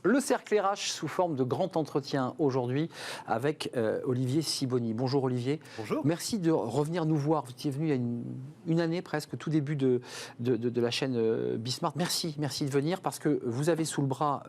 Le cercle RH sous forme de grand entretien aujourd'hui avec Olivier Sibony. Bonjour Olivier. Bonjour. Merci de revenir nous voir. Vous étiez venu il y a une année presque, tout début de la chaîne Bismart. Merci de venir parce que vous avez sous le bras,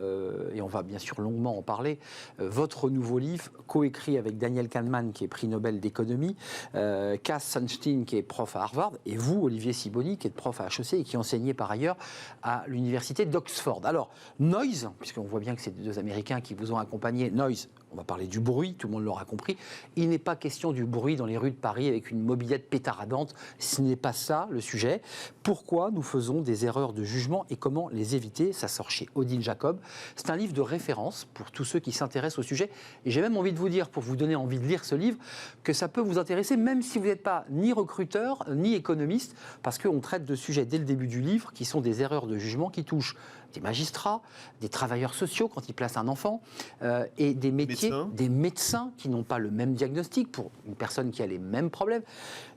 et on va bien sûr longuement en parler, votre nouveau livre coécrit avec Daniel Kahneman qui est prix Nobel d'économie, Cass Sunstein qui est prof à Harvard et vous Olivier Sibony qui est prof à HEC et qui enseignait par ailleurs à l'université d'Oxford. Alors, Noise, puisqu'on voit bien que c'est deux Américains qui vous ont accompagné. Noise, on va parler du bruit, tout le monde l'aura compris. Il n'est pas question du bruit dans les rues de Paris avec une mobilette pétaradante. Ce n'est pas ça le sujet. Pourquoi nous faisons des erreurs de jugement et comment les éviter? Ça sort chez Odile Jacob. C'est un livre de référence pour tous ceux qui s'intéressent au sujet. Et j'ai même envie de vous dire, pour vous donner envie de lire ce livre, que ça peut vous intéresser, même si vous n'êtes pas ni recruteur, ni économiste, parce qu'on traite de sujets dès le début du livre qui sont des erreurs de jugement qui touchent des magistrats, des travailleurs sociaux quand ils placent un enfant, et des métiers, des médecins qui n'ont pas le même diagnostic pour une personne qui a les mêmes problèmes.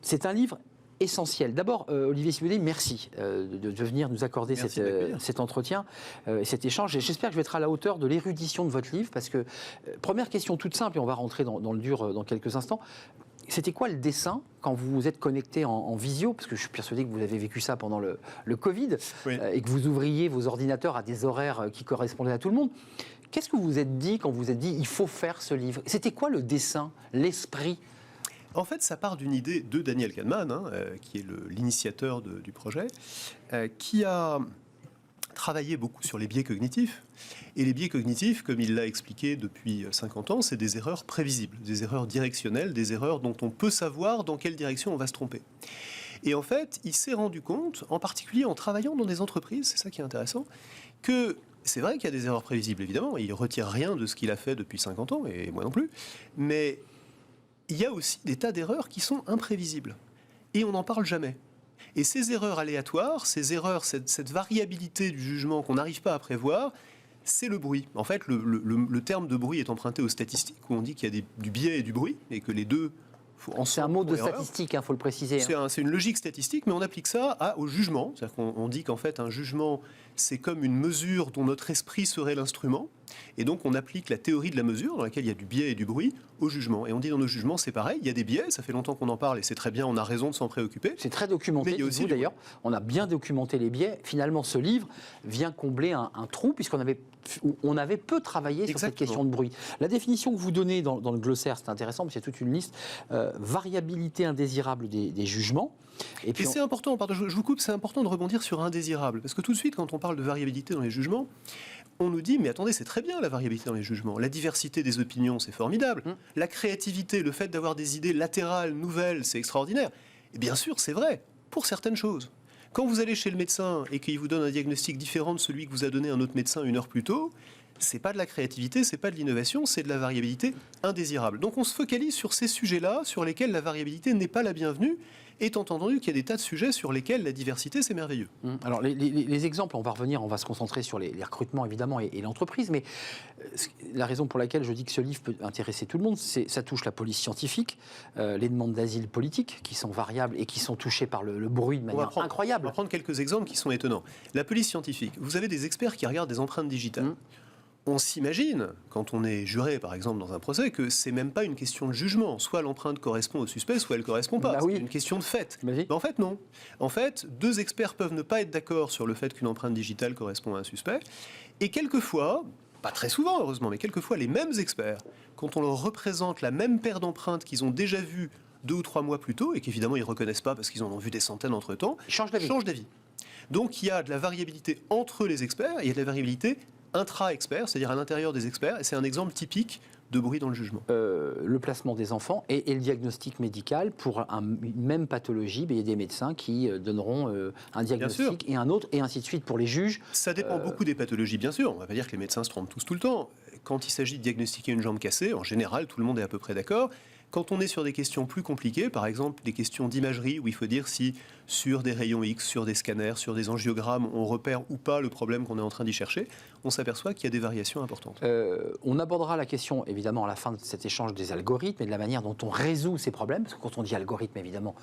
C'est un livre essentiel. D'abord, Olivier Sibony, merci de venir nous accorder cet entretien, cet échange. Et j'espère que je vais être à la hauteur de l'érudition de votre livre, parce que, première question toute simple, et on va rentrer dans le dur dans quelques instants. C'était quoi le dessin quand vous vous êtes connecté en visio? Parce que je suis persuadé que vous avez vécu ça pendant le Covid, oui. Et que vous ouvriez vos ordinateurs à des horaires qui correspondaient à tout le monde. Qu'est-ce que vous vous êtes dit quand vous vous êtes dit il faut faire ce livre? C'était quoi le dessin, l'esprit? En fait, ça part d'une idée de Daniel Kahneman, qui est l'initiateur du projet, qui a travaillé beaucoup sur les biais cognitifs. Et les biais cognitifs, comme il l'a expliqué depuis 50 ans, c'est des erreurs prévisibles, des erreurs directionnelles, des erreurs dont on peut savoir dans quelle direction on va se tromper. Et en fait, il s'est rendu compte, en particulier en travaillant dans des entreprises, c'est ça qui est intéressant, que c'est vrai qu'il y a des erreurs prévisibles, évidemment, il ne retire rien de ce qu'il a fait depuis 50 ans, et moi non plus, mais il y a aussi des tas d'erreurs qui sont imprévisibles. Et on n'en parle jamais. Et ces erreurs aléatoires, ces erreurs, cette variabilité du jugement qu'on n'arrive pas à prévoir, c'est le bruit. En fait, le terme de bruit est emprunté aux statistiques, où on dit qu'il y a du biais et du bruit, et que les deux... C'est un mot de statistique, il faut le préciser. C'est une logique statistique, mais on applique ça au jugement. C'est-à-dire qu'on dit qu'en fait, un jugement, c'est comme une mesure dont notre esprit serait l'instrument. Et donc, on applique la théorie de la mesure, dans laquelle il y a du biais et du bruit, au jugement. Et on dit dans nos jugements, c'est pareil, il y a des biais, ça fait longtemps qu'on en parle, et c'est très bien, on a raison de s'en préoccuper. C'est très documenté, mais il y a aussi d'ailleurs. On a bien documenté les biais. Finalement, ce livre vient combler un trou, puisqu'on avait peu travaillé sur cette question de bruit. La définition que vous donnez dans le glossaire, c'est intéressant, parce qu'il y a toute une liste. Variabilité indésirable des jugements. Et c'est important, pardon, je vous coupe, c'est important de rebondir sur indésirable. Parce que tout de suite, quand on parle de variabilité dans les jugements, on nous dit, mais attendez, c'est très bien la variabilité dans les jugements. La diversité des opinions, c'est formidable. La créativité, le fait d'avoir des idées latérales, nouvelles, c'est extraordinaire. Et bien sûr, c'est vrai, pour certaines choses. Quand vous allez chez le médecin et qu'il vous donne un diagnostic différent de celui que vous a donné un autre médecin une heure plus tôt, c'est pas de la créativité, c'est pas de l'innovation, c'est de la variabilité indésirable. Donc on se focalise sur ces sujets-là, sur lesquels la variabilité n'est pas la bienvenue, étant entendu qu'il y a des tas de sujets sur lesquels la diversité, c'est merveilleux. Alors les exemples, on va revenir, on va se concentrer sur les recrutements évidemment et l'entreprise, mais la raison pour laquelle je dis que ce livre peut intéresser tout le monde, c'est ça touche la police scientifique, les demandes d'asile politique qui sont variables et qui sont touchées par le bruit de manière incroyable. On va prendre quelques exemples qui sont étonnants. La police scientifique, vous avez des experts qui regardent des empreintes digitales. On s'imagine, quand on est juré, par exemple, dans un procès, que c'est même pas une question de jugement. Soit l'empreinte correspond au suspect, soit elle ne correspond pas. C'est une question de fait. Mais en fait, non. En fait, deux experts peuvent ne pas être d'accord sur le fait qu'une empreinte digitale correspond à un suspect. Et quelquefois, pas très souvent, heureusement, mais quelquefois, les mêmes experts, quand on leur représente la même paire d'empreintes qu'ils ont déjà vues 2 ou 3 mois plus tôt, et qu'évidemment, ils ne reconnaissent pas parce qu'ils en ont vu des centaines entre-temps, changent d'avis. Donc, il y a de la variabilité entre les experts, et il y a de la variabilité intra-experts, c'est-à-dire à l'intérieur des experts, et c'est un exemple typique de bruit dans le jugement. Le placement des enfants et le diagnostic médical pour une même pathologie, il y a des médecins qui donneront un diagnostic et un autre, et ainsi de suite pour les juges. Ça dépend beaucoup des pathologies, bien sûr. On ne va pas dire que les médecins se trompent tous tout le temps. Quand il s'agit de diagnostiquer une jambe cassée, en général, tout le monde est à peu près d'accord. Quand on est sur des questions plus compliquées, par exemple des questions d'imagerie, où il faut dire si sur des rayons X, sur des scanners, sur des angiogrammes, on repère ou pas le problème qu'on est en train d'y chercher, on s'aperçoit qu'il y a des variations importantes. On abordera la question, évidemment, à la fin de cet échange des algorithmes et de la manière dont on résout ces problèmes. Parce que quand on dit algorithme, évidemment,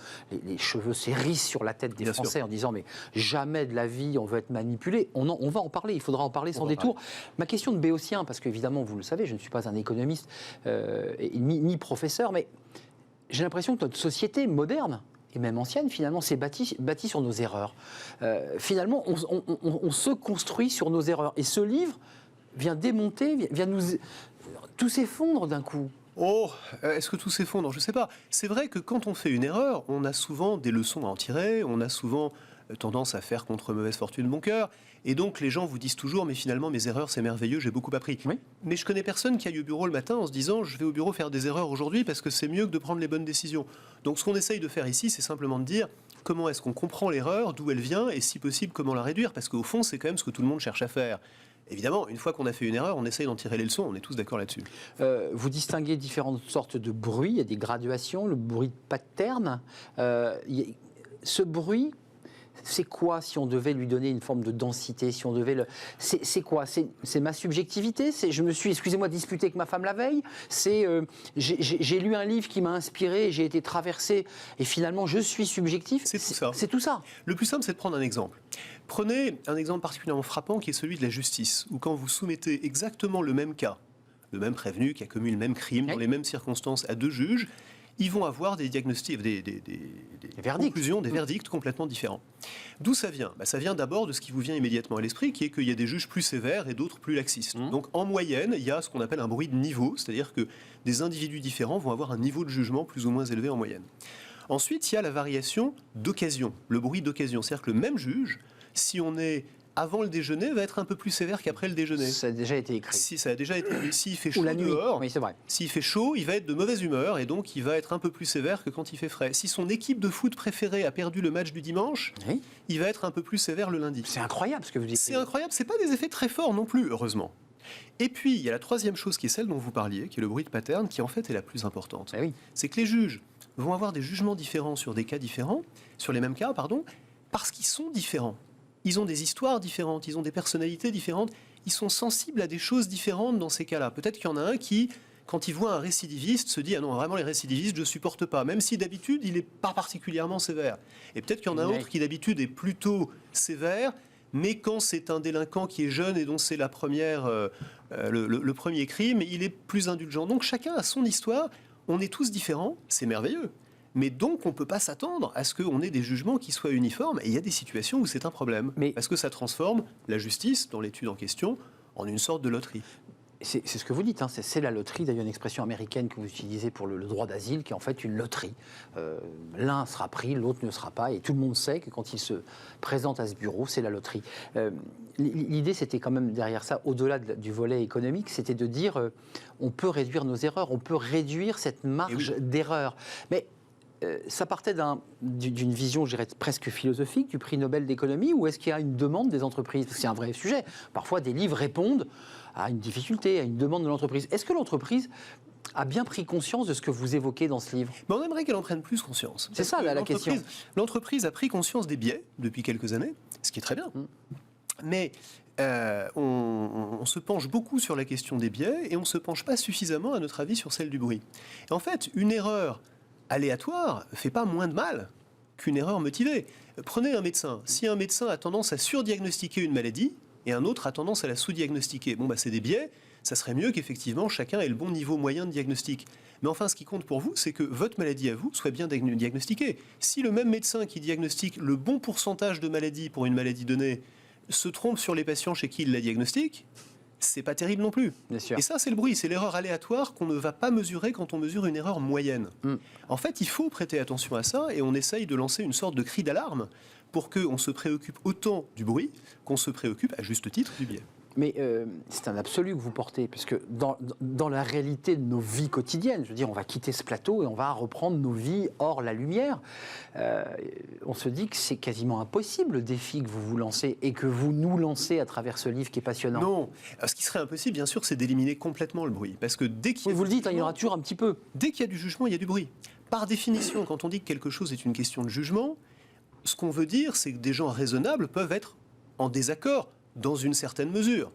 les cheveux s'hérissent sur la tête des Bien Français sûr. en disant mais jamais de la vie on veut être manipulé. On va en parler, il faudra en parler sans détour. Ma question de béotien, parce qu'évidemment, vous le savez, je ne suis pas un économiste ni professeur, mais j'ai l'impression que notre société moderne, et même ancienne, finalement, s'est bâtie sur nos erreurs. Finalement, on se construit sur nos erreurs. Et ce livre vient démonter, vient nous... Tout s'effondre d'un coup. Oh, est-ce que tout s'effondre? Je ne sais pas. C'est vrai que quand on fait une erreur, on a souvent des leçons à en tirer, on a souvent tendance à faire contre mauvaise fortune bon cœur, et donc les gens vous disent toujours, mais finalement mes erreurs c'est merveilleux, j'ai beaucoup appris. Oui. Mais je connais personne qui aille au bureau le matin en se disant, je vais au bureau faire des erreurs aujourd'hui parce que c'est mieux que de prendre les bonnes décisions. Donc ce qu'on essaye de faire ici, c'est simplement de dire, comment est-ce qu'on comprend l'erreur, d'où elle vient, et si possible, comment la réduire, parce qu'au fond, c'est quand même ce que tout le monde cherche à faire. Évidemment, une fois qu'on a fait une erreur, on essaye d'en tirer les leçons, on est tous d'accord là-dessus. Vous distinguez différentes sortes de bruits, il y a des graduations, le bruit de pattern. Ce bruit, c'est quoi si on devait lui donner une forme de densité, si on devait le... C'est quoi? C'est ma subjectivité? Je me suis, excusez-moi, disputé avec ma femme la veille? J'ai lu un livre qui m'a inspiré, j'ai été traversé, et finalement je suis subjectif? C'est tout ça. C'est tout ça. Le plus simple, c'est de prendre un exemple. Prenez un exemple particulièrement frappant qui est celui de la justice, où quand vous soumettez exactement le même cas, le même prévenu qui a commis le même crime, dans les mêmes circonstances, à deux juges, ils vont avoir des diagnostics, des conclusions, des verdicts complètement différents. D'où ça vient? Ça vient d'abord de ce qui vous vient immédiatement à l'esprit, qui est qu'il y a des juges plus sévères et d'autres plus laxistes. Donc en moyenne, il y a ce qu'on appelle un bruit de niveau, c'est-à-dire que des individus différents vont avoir un niveau de jugement plus ou moins élevé en moyenne. Ensuite, il y a la variation d'occasion, le bruit d'occasion, c'est-à-dire que le même juge, si on est avant le déjeuner, va être un peu plus sévère qu'après le déjeuner. Ça a déjà été écrit. Si ça a déjà été, s'il fait chaud Ou la nuit. dehors, Oui, c'est vrai. s'il fait chaud, il va être de mauvaise humeur et donc il va être un peu plus sévère que quand il fait frais. Si son équipe de foot préférée a perdu le match du dimanche, Oui. il va être un peu plus sévère le lundi. C'est incroyable ce que vous dites. C'est incroyable, c'est pas des effets très forts non plus, heureusement. Et puis, il y a la troisième chose qui est celle dont vous parliez, qui est le bruit de pattern, qui en fait est la plus importante. Oui. C'est que les juges vont avoir des jugements différents sur des cas différents, sur les mêmes cas, pardon, parce qu'ils sont différents. Ils ont des histoires différentes, ils ont des personnalités différentes, ils sont sensibles à des choses différentes dans ces cas-là. Peut-être qu'il y en a un qui, quand il voit un récidiviste, se dit « Ah non, vraiment les récidivistes, je ne supporte pas », même si d'habitude, il n'est pas particulièrement sévère. Et peut-être qu'il y en a un autre qui d'habitude est plutôt sévère, mais quand c'est un délinquant qui est jeune et dont c'est la première, le premier crime, il est plus indulgent. Donc chacun a son histoire, on est tous différents, c'est merveilleux. Mais donc, on ne peut pas s'attendre à ce qu'on ait des jugements qui soient uniformes. Et il y a des situations où c'est un problème. Parce que ça transforme la justice, dans l'étude en question, en une sorte de loterie. C'est ce que vous dites, hein, c'est la loterie. D'ailleurs, une expression américaine que vous utilisez pour le droit d'asile, qui est en fait une loterie. L'un sera pris, l'autre ne sera pas. Et tout le monde sait que quand il se présente à ce bureau, c'est la loterie. L'idée, c'était quand même derrière ça, au-delà du volet économique, c'était de dire on peut réduire nos erreurs, on peut réduire cette marge d'erreur. Mais ça partait d'une vision, je dirais, presque philosophique du prix Nobel d'économie, ou est-ce qu'il y a une demande des entreprises? C'est un vrai sujet. Parfois, des livres répondent à une difficulté, à une demande de l'entreprise. Est-ce que l'entreprise a bien pris conscience de ce que vous évoquez dans ce livre? On aimerait qu'elle en prenne plus conscience. C'est ça la question. L'entreprise a pris conscience des biais depuis quelques années, ce qui est très bien. Mais on se penche beaucoup sur la question des biais et on ne se penche pas suffisamment, à notre avis, sur celle du bruit. Et en fait, une erreur aléatoire ne fait pas moins de mal qu'une erreur motivée. Prenez un médecin. Si un médecin a tendance à surdiagnostiquer une maladie et un autre a tendance à la sous-diagnostiquer, c'est des biais, ça serait mieux qu'effectivement chacun ait le bon niveau moyen de diagnostic. Mais enfin, ce qui compte pour vous, c'est que votre maladie à vous soit bien diagnostiquée. Si le même médecin qui diagnostique le bon pourcentage de maladies pour une maladie donnée se trompe sur les patients chez qui il la diagnostique, c'est pas terrible non plus. Bien sûr. Et ça, c'est le bruit, c'est l'erreur aléatoire qu'on ne va pas mesurer quand on mesure une erreur moyenne. En fait, il faut prêter attention à ça et on essaye de lancer une sorte de cri d'alarme pour qu'on se préoccupe autant du bruit qu'on se préoccupe, à juste titre, du biais. Mais c'est un absolu que vous portez, parce que dans la réalité de nos vies quotidiennes, je veux dire, on va quitter ce plateau et on va reprendre nos vies hors la lumière. On se dit que c'est quasiment impossible le défi que vous vous lancez et que vous nous lancez à travers ce livre qui est passionnant. Non, ce qui serait impossible, bien sûr, c'est d'éliminer complètement le bruit. Parce que dès qu'il y a vous le dites, il y en aura toujours un petit peu. Dès qu'il y a du jugement, il y a du bruit. Par définition, quand on dit que quelque chose est une question de jugement, ce qu'on veut dire, c'est que des gens raisonnables peuvent être en désaccord dans une certaine mesure.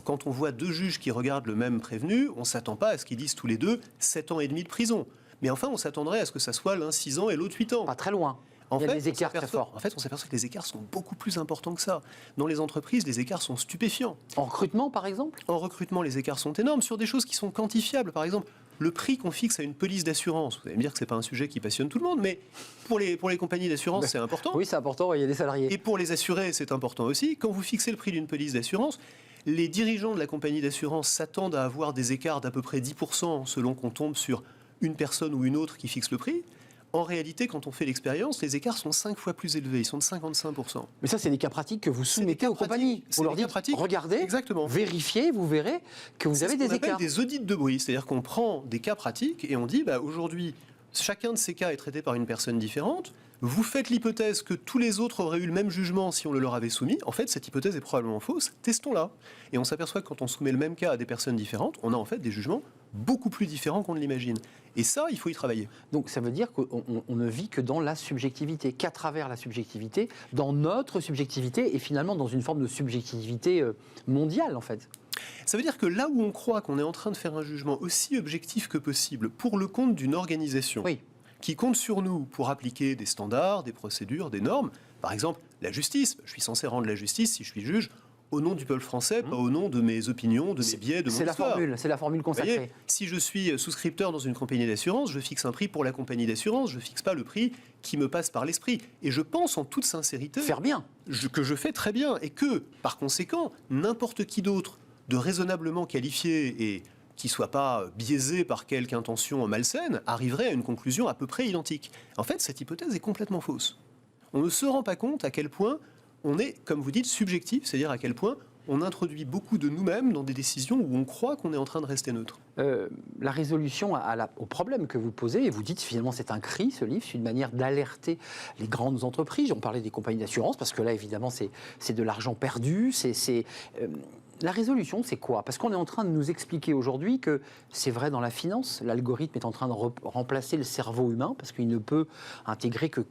Quand on voit deux juges qui regardent le même prévenu, on ne s'attend pas à ce qu'ils disent tous les deux 7 ans et demi de prison. Mais enfin, on s'attendrait à ce que ça soit l'un 6 ans et l'autre 8 ans. Pas très loin. Il y a des écarts très forts. En fait, on s'aperçoit que les écarts sont beaucoup plus importants que ça. Dans les entreprises, les écarts sont stupéfiants. En recrutement, par exemple ? En recrutement, les écarts sont énormes sur des choses qui sont quantifiables. Par exemple, le prix qu'on fixe à une police d'assurance. Vous allez me dire que ce n'est pas un sujet qui passionne tout le monde, mais pour les compagnies d'assurance, c'est important. Oui, c'est important, il y a des salariés. Et pour les assurés, c'est important aussi. Quand vous fixez le prix d'une police d'assurance, les dirigeants de la compagnie d'assurance s'attendent à avoir des écarts d'à peu près 10% selon qu'on tombe sur une personne ou une autre qui fixe le prix. En réalité, quand on fait l'expérience, les écarts sont 5 fois plus élevés, ils sont de 55%. Mais ça, c'est des cas pratiques que vous soumettez aux compagnies. Vous leur dites, regardez, exactement. Vérifiez, vous verrez que vous avez des écarts. C'est des audits de bruit, c'est-à-dire qu'on prend des cas pratiques et on dit, aujourd'hui, chacun de ces cas est traité par une personne différente. Vous faites l'hypothèse que tous les autres auraient eu le même jugement si on le leur avait soumis. En fait, cette hypothèse est probablement fausse. Testons-la. Et on s'aperçoit que quand on soumet le même cas à des personnes différentes, on a en fait des jugements beaucoup plus différents qu'on ne l'imagine. Et ça, il faut y travailler. Donc ça veut dire qu'on ne vit que dans la subjectivité, qu'à travers la subjectivité, dans notre subjectivité et finalement dans une forme de subjectivité mondiale en fait. Ça veut dire que là où on croit qu'on est en train de faire un jugement aussi objectif que possible pour le compte d'une organisation qui compte sur nous pour appliquer des standards, des procédures, des normes, par exemple la justice, je suis censé rendre la justice si je suis juge au nom du peuple français, pas au nom de mes opinions, de mes biais, de mon histoire. C'est la formule consacrée. Vous voyez, si je suis souscripteur dans une compagnie d'assurance, je fixe un prix pour la compagnie d'assurance, je ne fixe pas le prix qui me passe par l'esprit. Et je pense en toute sincérité faire bien. Que je fais très bien et que, par conséquent, n'importe qui d'autre de raisonnablement qualifié et qui ne soit pas biaisé par quelque intention malsaine, arriverait à une conclusion à peu près identique. En fait, cette hypothèse est complètement fausse. On ne se rend pas compte à quel point on est, comme vous dites, subjectif, c'est-à-dire à quel point on introduit beaucoup de nous-mêmes dans des décisions où on croit qu'on est en train de rester neutre. La résolution au problème que vous posez, et vous dites finalement c'est un cri, ce livre, c'est une manière d'alerter les grandes entreprises. On parlait des compagnies d'assurance, parce que là, évidemment, c'est de l'argent perdu. La résolution, c'est quoi? Parce qu'on est en train de nous expliquer aujourd'hui que c'est vrai dans la finance, l'algorithme est en train de remplacer le cerveau humain, parce qu'il ne peut intégrer que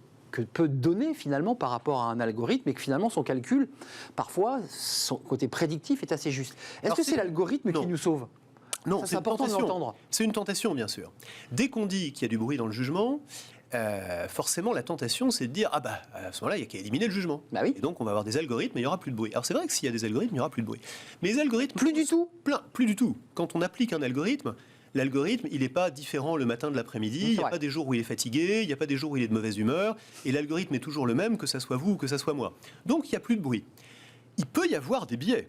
peu de données finalement par rapport à un algorithme et que finalement son calcul, parfois, son côté prédictif est assez juste. Est-ce que c'est l'algorithme qui nous sauve? Non, c'est important de l'entendre. C'est une tentation, bien sûr. Dès qu'on dit qu'il y a du bruit dans le jugement, forcément la tentation c'est de dire à ce moment-là il n'y a qu'à éliminer le jugement. Oui. Et donc on va avoir des algorithmes et il n'y aura plus de bruit. Alors c'est vrai que s'il y a des algorithmes, il n'y aura plus de bruit. Mais les algorithmes... Plus du tout. Plus du tout. Quand on applique un algorithme, l'algorithme, il n'est pas différent le matin de l'après-midi, il n'y a pas des jours où il est fatigué, il n'y a pas des jours où il est de mauvaise humeur, et l'algorithme est toujours le même, que ça soit vous ou que ça soit moi. Donc il n'y a plus de bruit. Il peut y avoir des biais.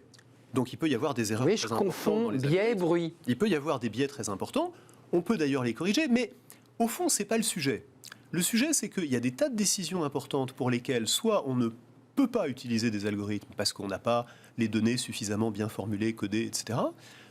Donc il peut y avoir des erreurs très importantes. Je confonds biais et bruit. Il peut y avoir des biais très importants, on peut d'ailleurs les corriger, mais au fond, ce n'est pas le sujet. Le sujet, c'est qu'il y a des tas de décisions importantes pour lesquelles soit on ne peut pas utiliser des algorithmes parce qu'on n'a pas les données suffisamment bien formulées, codées, etc.,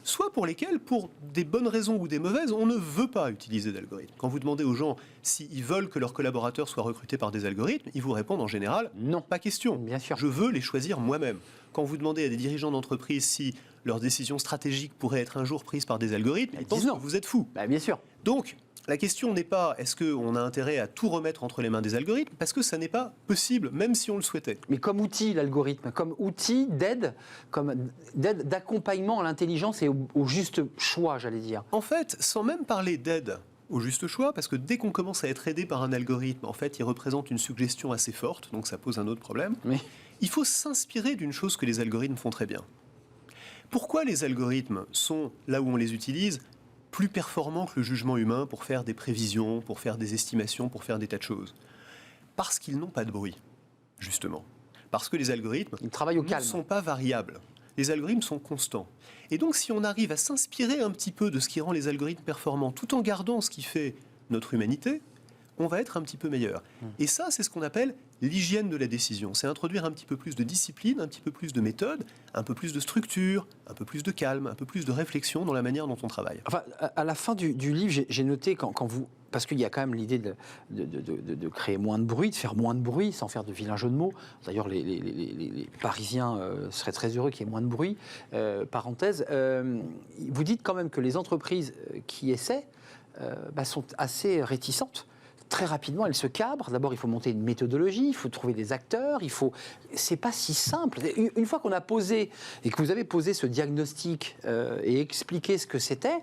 soit pour lesquelles, pour des bonnes raisons ou des mauvaises, on ne veut pas utiliser d'algorithmes. Quand vous demandez aux gens s'ils veulent que leurs collaborateurs soient recrutés par des algorithmes, ils vous répondent en général « non, pas question, bien sûr. Je veux les choisir moi-même ». Quand vous demandez à des dirigeants d'entreprise si leurs décisions stratégiques pourraient être un jour prises par des algorithmes, ils pensent que vous êtes fous. Bien sûr. Donc, la question n'est pas est-ce qu'on a intérêt à tout remettre entre les mains des algorithmes, parce que ça n'est pas possible, même si on le souhaitait. Mais comme outil, l'algorithme, comme outil d'aide, d'accompagnement à l'intelligence et au juste choix, j'allais dire. En fait, sans même parler d'aide au juste choix, parce que dès qu'on commence à être aidé par un algorithme, en fait, il représente une suggestion assez forte, donc ça pose un autre problème. Mais... il faut s'inspirer d'une chose que les algorithmes font très bien. Pourquoi les algorithmes sont, là où on les utilise, plus performants que le jugement humain pour faire des prévisions, pour faire des estimations, pour faire des tas de choses? Parce qu'ils n'ont pas de bruit, justement. Parce que les algorithmes ne sont pas variables. Les algorithmes sont constants. Et donc, si on arrive à s'inspirer un petit peu de ce qui rend les algorithmes performants, tout en gardant ce qui fait notre humanité, on va être un petit peu meilleur. Et ça, c'est ce qu'on appelle l'hygiène de la décision. C'est introduire un petit peu plus de discipline, un petit peu plus de méthode, un peu plus de structure, un peu plus de calme, un peu plus de réflexion dans la manière dont on travaille. Enfin, à la fin du livre, j'ai noté quand vous... Parce qu'il y a quand même l'idée de créer moins de bruit, de faire moins de bruit, sans faire de vilains jeux de mots. D'ailleurs, les Parisiens seraient très heureux qu'il y ait moins de bruit. Parenthèse, vous dites quand même que les entreprises qui essaient sont assez réticentes. Très rapidement, elles se cabrent. D'abord, il faut monter une méthodologie, il faut trouver des acteurs, c'est pas si simple. Une fois qu'on a posé, et que vous avez posé ce diagnostic et expliqué ce que c'était,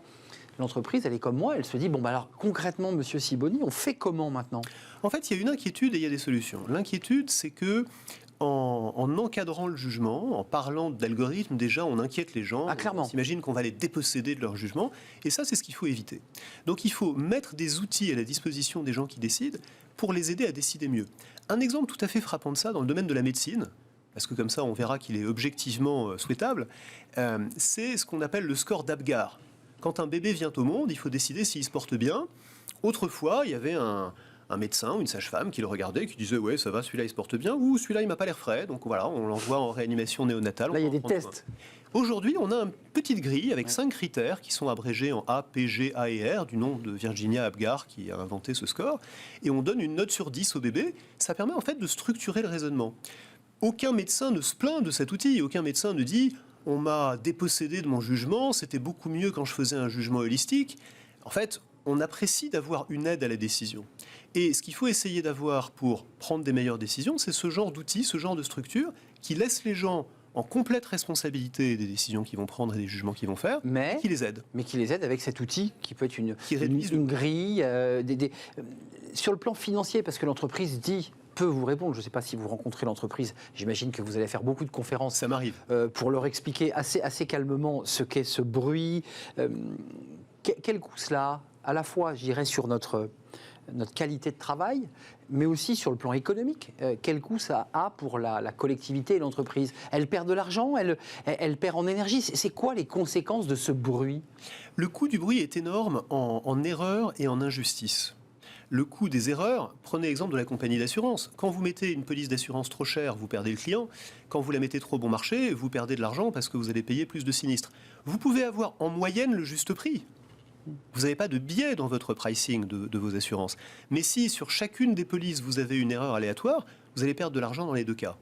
l'entreprise, elle est comme moi, elle se dit, alors concrètement, Monsieur Sibony, on fait comment maintenant ? En fait, il y a une inquiétude et il y a des solutions. L'inquiétude, c'est que en encadrant le jugement, en parlant d'algorithmes, déjà, on inquiète les gens. Clairement. On s'imagine qu'on va les déposséder de leur jugement. Et ça, c'est ce qu'il faut éviter. Donc, il faut mettre des outils à la disposition des gens qui décident pour les aider à décider mieux. Un exemple tout à fait frappant de ça, dans le domaine de la médecine, parce que comme ça, on verra qu'il est objectivement souhaitable, c'est ce qu'on appelle le score d'Apgar. Quand un bébé vient au monde, il faut décider s'il se porte bien. Autrefois, il y avait un médecin ou une sage-femme qui le regardait, qui disait « ouais, ça va, celui-là, il se porte bien » ou « celui-là, il m'a pas l'air frais ». Donc voilà, on l'envoie en réanimation néonatale. Là, il y a des tests. Aujourd'hui, on a une petite grille avec 5 critères qui sont abrégés en A, P, G, A et R, du nom de Virginia Apgar qui a inventé ce score. Et on donne une note sur 10 au bébé. Ça permet en fait de structurer le raisonnement. Aucun médecin ne se plaint de cet outil. Aucun médecin ne dit « on m'a dépossédé de mon jugement, c'était beaucoup mieux quand je faisais un jugement holistique ». En fait, on apprécie d'avoir une aide à la décision. Et ce qu'il faut essayer d'avoir pour prendre des meilleures décisions, c'est ce genre d'outils, ce genre de structure qui laisse les gens en complète responsabilité des décisions qu'ils vont prendre et des jugements qu'ils vont faire, et qui les aide. Mais qui les aide avec cet outil qui peut être une grille. Sur le plan financier, parce que l'entreprise peut vous répondre. Je ne sais pas si vous rencontrez l'entreprise. J'imagine que vous allez faire beaucoup de conférences. Ça m'arrive. Pour leur expliquer assez calmement ce qu'est ce bruit. Quel coût cela a, à la fois, je dirais, sur notre qualité de travail, mais aussi sur le plan économique. Quel coût ça a pour la collectivité et l'entreprise ? Elle perd de l'argent, elle perd en énergie. C'est quoi les conséquences de ce bruit ? Le coût du bruit est énorme en erreurs et en injustice. Le coût des erreurs, prenez l'exemple de la compagnie d'assurance. Quand vous mettez une police d'assurance trop chère, vous perdez le client. Quand vous la mettez trop bon marché, vous perdez de l'argent parce que vous allez payer plus de sinistres. Vous pouvez avoir en moyenne le juste prix. Vous n'avez pas de biais dans votre pricing de vos assurances. Mais si sur chacune des polices, vous avez une erreur aléatoire, vous allez perdre de l'argent dans les deux cas.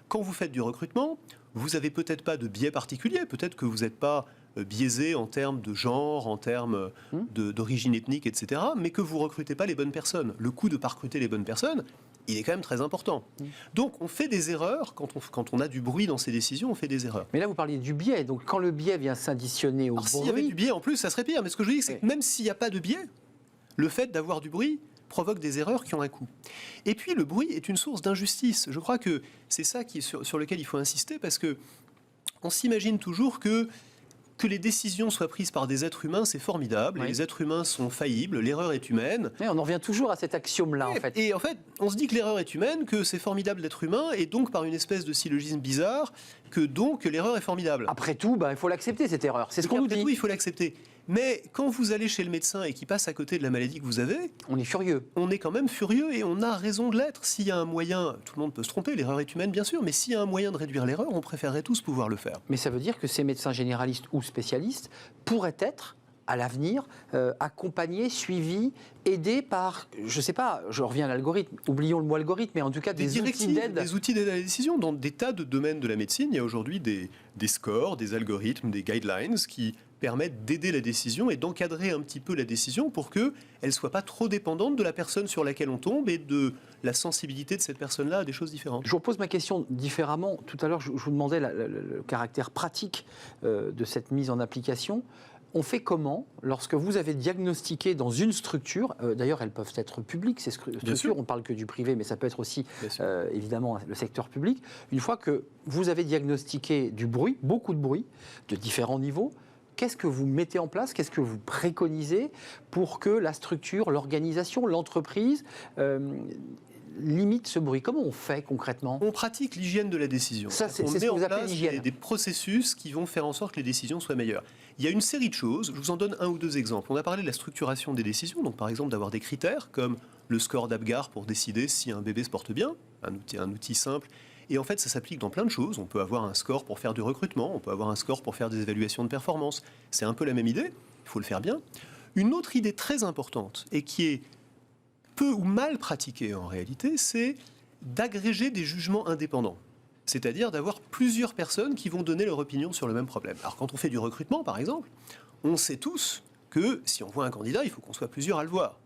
Quand vous faites du recrutement, vous n'avez peut-être pas de biais particulier. Peut-être que vous n'êtes pas biaisé en termes de genre, en termes d'origine ethnique, etc. Mais que vous ne recrutez pas les bonnes personnes. Le coût de ne pas recruter les bonnes personnes, il est quand même très important. Donc on fait des erreurs, quand on a du bruit dans ces décisions, on fait des erreurs. Mais là vous parliez du biais, donc quand le biais vient s'additionner au bruit... S'il y avait du biais en plus, ça serait pire. Mais ce que je dis, c'est que même s'il n'y a pas de biais, le fait d'avoir du bruit provoque des erreurs qui ont un coût. Et puis le bruit est une source d'injustice. Je crois que c'est ça sur lequel il faut insister, parce que on s'imagine toujours que les décisions soient prises par des êtres humains, c'est formidable. Oui. Les êtres humains sont faillibles, l'erreur est humaine. Mais on en revient toujours à cet axiome-là, en fait. Et en fait, on se dit que l'erreur est humaine, que c'est formidable d'être humain, et donc par une espèce de syllogisme bizarre, que donc l'erreur est formidable. Après tout, il faut l'accepter, cette erreur. C'est ce qu'on nous dit. Après tout, il faut l'accepter. Mais quand vous allez chez le médecin et qu'il passe à côté de la maladie que vous avez... On est furieux. On est quand même furieux et on a raison de l'être. S'il y a un moyen, tout le monde peut se tromper, l'erreur est humaine bien sûr, mais s'il y a un moyen de réduire l'erreur, on préférerait tous pouvoir le faire. Mais ça veut dire que ces médecins généralistes ou spécialistes pourraient être, à l'avenir, accompagnés, suivis, aidés par, je ne sais pas, je reviens à l'algorithme, oublions le mot algorithme, mais en tout cas des outils d'aide. Des outils d'aide à la décision. Dans des tas de domaines de la médecine, il y a aujourd'hui des scores, des algorithmes, des guidelines qui permettent d'aider la décision et d'encadrer un petit peu la décision pour qu'elle ne soit pas trop dépendante de la personne sur laquelle on tombe et de la sensibilité de cette personne-là à des choses différentes. Je vous repose ma question différemment. Tout à l'heure, je vous demandais le caractère pratique de cette mise en application. On fait comment lorsque vous avez diagnostiqué dans une structure, d'ailleurs elles peuvent être publiques, ces structures, on ne parle que du privé, mais ça peut être aussi évidemment le secteur public, une fois que vous avez diagnostiqué du bruit, beaucoup de bruit, de différents niveaux, qu'est-ce que vous mettez en place, qu'est-ce que vous préconisez pour que la structure, l'organisation, l'entreprise limite ce bruit? Comment on fait concrètement? On pratique l'hygiène de la décision. Ça, c'est on ce met que en vous appelez place l'hygiène. des processus qui vont faire en sorte que les décisions soient meilleures. Il y a une série de choses, je vous en donne un ou deux exemples. On a parlé de la structuration des décisions, donc par exemple d'avoir des critères comme le score d'Apgar pour décider si un bébé se porte bien, un outil simple. Et en fait, ça s'applique dans plein de choses. On peut avoir un score pour faire du recrutement, on peut avoir un score pour faire des évaluations de performance. C'est un peu la même idée, il faut le faire bien. Une autre idée très importante et qui est peu ou mal pratiquée en réalité, c'est d'agréger des jugements indépendants. C'est-à-dire d'avoir plusieurs personnes qui vont donner leur opinion sur le même problème. Alors quand on fait du recrutement, par exemple, on sait tous que si on voit un candidat, il faut qu'on soit plusieurs à le voir.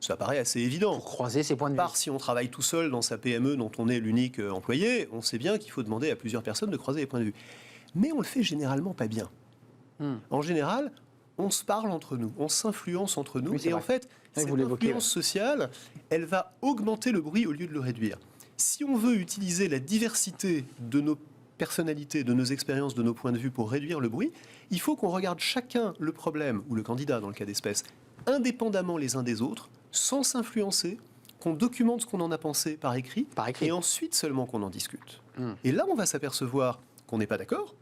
Ça paraît assez évident. Pour croiser ses points de vue. Si on travaille tout seul dans sa PME dont on est l'unique employé, on sait bien qu'il faut demander à plusieurs personnes de croiser les points de vue. Mais on le fait généralement pas bien. En général, on se parle entre nous, on s'influence entre nous, et en fait, cette influence sociale, elle va augmenter le bruit au lieu de le réduire. Si on veut utiliser la diversité de nos personnalités, de nos expériences, de nos points de vue pour réduire le bruit, il faut qu'on regarde chacun le problème, ou le candidat dans le cas d'espèce, indépendamment les uns des autres, sans s'influencer, qu'on documente ce qu'on en a pensé par écrit, et ensuite seulement qu'on en discute. Et là, on va s'apercevoir qu'on n'est pas d'accord,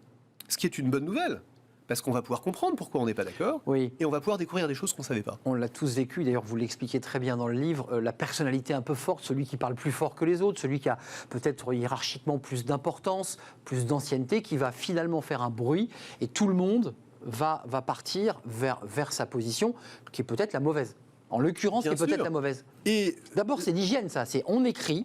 ce qui est une bonne nouvelle. Parce qu'on va pouvoir comprendre pourquoi on n'est pas d'accord, et on va pouvoir découvrir des choses qu'on ne savait pas. On l'a tous vécu, d'ailleurs vous l'expliquez très bien dans le livre, la personnalité un peu forte, celui qui parle plus fort que les autres, celui qui a peut-être hiérarchiquement plus d'importance, plus d'ancienneté, qui va finalement faire un bruit, et tout le monde va partir vers sa position, qui est peut-être la mauvaise. En l'occurrence, qui est peut-être la mauvaise. Et d'abord, c'est l'hygiène, ça, c'est on écrit,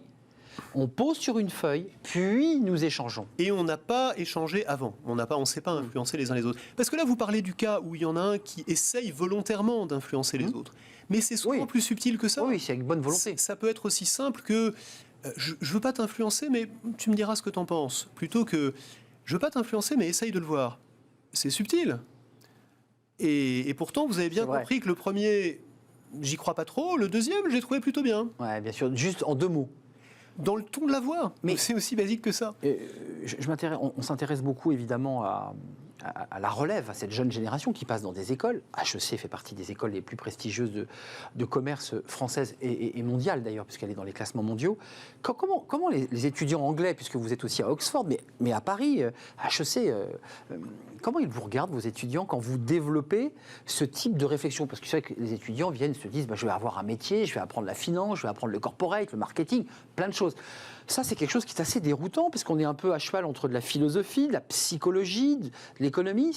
on pose sur une feuille, puis nous échangeons. Et on n'a pas échangé avant. On ne s'est pas influencé les uns les autres. Parce que là, vous parlez du cas où il y en a un qui essaye volontairement d'influencer les autres. Mais c'est souvent plus subtil que ça. Oui, c'est avec bonne volonté. Ça peut être aussi simple que je ne veux pas t'influencer, mais tu me diras ce que tu en penses. Plutôt que je ne veux pas t'influencer, mais essaye de le voir. C'est subtil. Et pourtant, vous avez bien compris que le premier, j'y crois pas trop. Le deuxième, je l'ai trouvé plutôt bien. Ouais, bien sûr. Juste en deux mots. Dans le ton de la voix. Mais c'est aussi basique que ça. On s'intéresse beaucoup évidemment à la relève, à cette jeune génération qui passe dans des écoles. HEC fait partie des écoles les plus prestigieuses de commerce françaises et mondiales d'ailleurs, puisqu'elle est dans les classements mondiaux. Comment les étudiants anglais, puisque vous êtes aussi à Oxford, mais à Paris, HEC, comment ils vous regardent, vos étudiants, quand vous développez ce type de réflexion? Parce que c'est vrai que les étudiants viennent se disent je vais avoir un métier, je vais apprendre la finance, je vais apprendre le corporate, le marketing, plein de choses. Ça, c'est quelque chose qui est assez déroutant, parce qu'on est un peu à cheval entre de la philosophie, de la psychologie, de l'économie.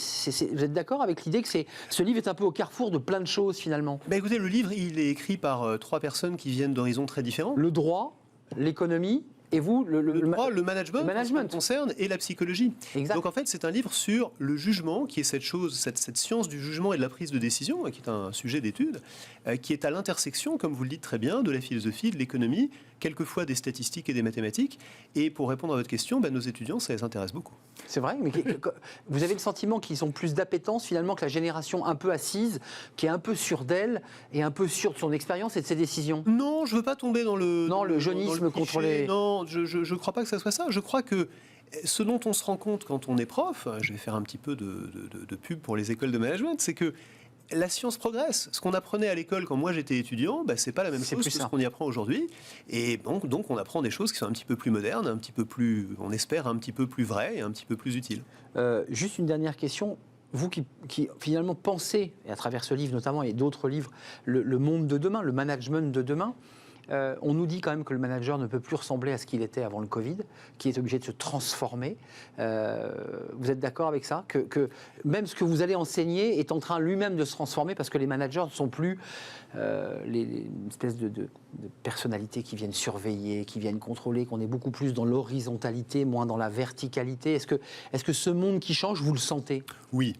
Vous êtes d'accord avec l'idée que ce livre est un peu au carrefour de plein de choses, finalement? Écoutez, le livre, il est écrit par trois personnes qui viennent d'horizons très différents. Le droit, l'économie, et vous, le droit, le management concerne, et la psychologie. Exact. Donc en fait, c'est un livre sur le jugement, qui est cette science du jugement et de la prise de décision, qui est un sujet d'étude, qui est à l'intersection, comme vous le dites très bien, de la philosophie, de l'économie, quelquefois des statistiques et des mathématiques. Et pour répondre à votre question, nos étudiants, ça les intéresse beaucoup. C'est vrai, mais vous avez le sentiment qu'ils ont plus d'appétence finalement que la génération un peu assise, qui est un peu sûre d'elle et un peu sûre de son expérience et de ses décisions? Non, je ne veux pas tomber dans le... Non, le jeunisme contre les... Non, je ne crois pas que ça soit ça. Je crois que ce dont on se rend compte quand on est prof, je vais faire un petit peu de pub pour les écoles de management, c'est que la science progresse. Ce qu'on apprenait à l'école quand moi j'étais étudiant, c'est pas la même chose que ce qu'on y apprend aujourd'hui. Et donc on apprend des choses qui sont un petit peu plus modernes, un petit peu plus, on espère, un petit peu plus vraies et un petit peu plus utiles. Juste une dernière question. Vous qui finalement pensez, et à travers ce livre notamment et d'autres livres, le monde de demain, le management de demain, on nous dit quand même que le manager ne peut plus ressembler à ce qu'il était avant le Covid, qu'il est obligé de se transformer. Vous êtes d'accord avec ça, que même ce que vous allez enseigner est en train lui-même de se transformer parce que les managers ne sont plus une espèce de personnalités qui viennent surveiller, qui viennent contrôler, qu'on est beaucoup plus dans l'horizontalité, moins dans la verticalité. Est-ce que ce monde qui change, vous le sentez? Oui.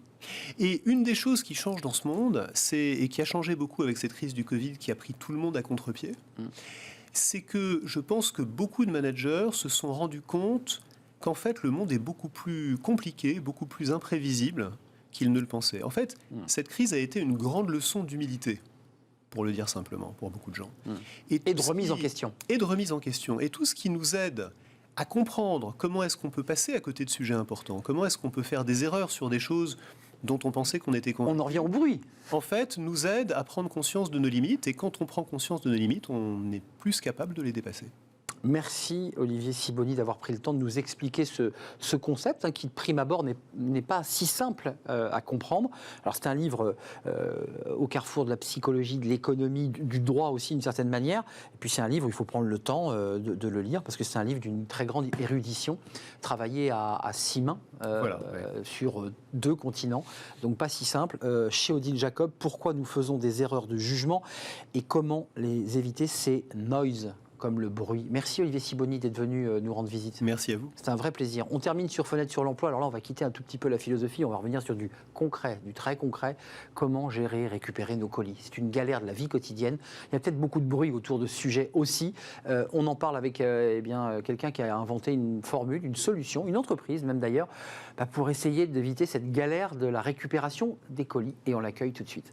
Et une des choses qui change dans ce monde, et qui a changé beaucoup avec cette crise du Covid qui a pris tout le monde à contre-pied, c'est que je pense que beaucoup de managers se sont rendus compte qu'en fait le monde est beaucoup plus compliqué, beaucoup plus imprévisible qu'ils ne le pensaient. En fait, cette crise a été une grande leçon d'humilité, pour le dire simplement, pour beaucoup de gens. Et de remise en question. Et de remise en question. Et tout ce qui nous aide à comprendre comment est-ce qu'on peut passer à côté de sujets importants, comment est-ce qu'on peut faire des erreurs sur des choses dont on pensait qu'on était convaincu. On en revient au bruit. En fait, nous aide à prendre conscience de nos limites, et quand on prend conscience de nos limites, on est plus capable de les dépasser. Merci Olivier Sibony d'avoir pris le temps de nous expliquer ce concept qui, de prime abord, n'est pas si simple à comprendre. Alors c'est un livre au carrefour de la psychologie, de l'économie, du droit aussi d'une certaine manière. Et puis c'est un livre où il faut prendre le temps de le lire parce que c'est un livre d'une très grande érudition, travaillé à 6 mains sur 2 continents. Donc pas si simple. Chez Odile Jacob, pourquoi nous faisons des erreurs de jugement et comment les éviter, c'est Noise, comme le bruit. Merci Olivier Sibony d'être venu nous rendre visite. Merci à vous. C'est un vrai plaisir. On termine sur Fenêtre sur l'emploi. Alors là, on va quitter un tout petit peu la philosophie. On va revenir sur du concret, du très concret. Comment gérer et récupérer nos colis. C'est une galère de la vie quotidienne. Il y a peut-être beaucoup de bruit autour de ce sujet aussi. On en parle avec quelqu'un qui a inventé une formule, une solution, une entreprise même d'ailleurs, pour essayer d'éviter cette galère de la récupération des colis. Et on l'accueille tout de suite.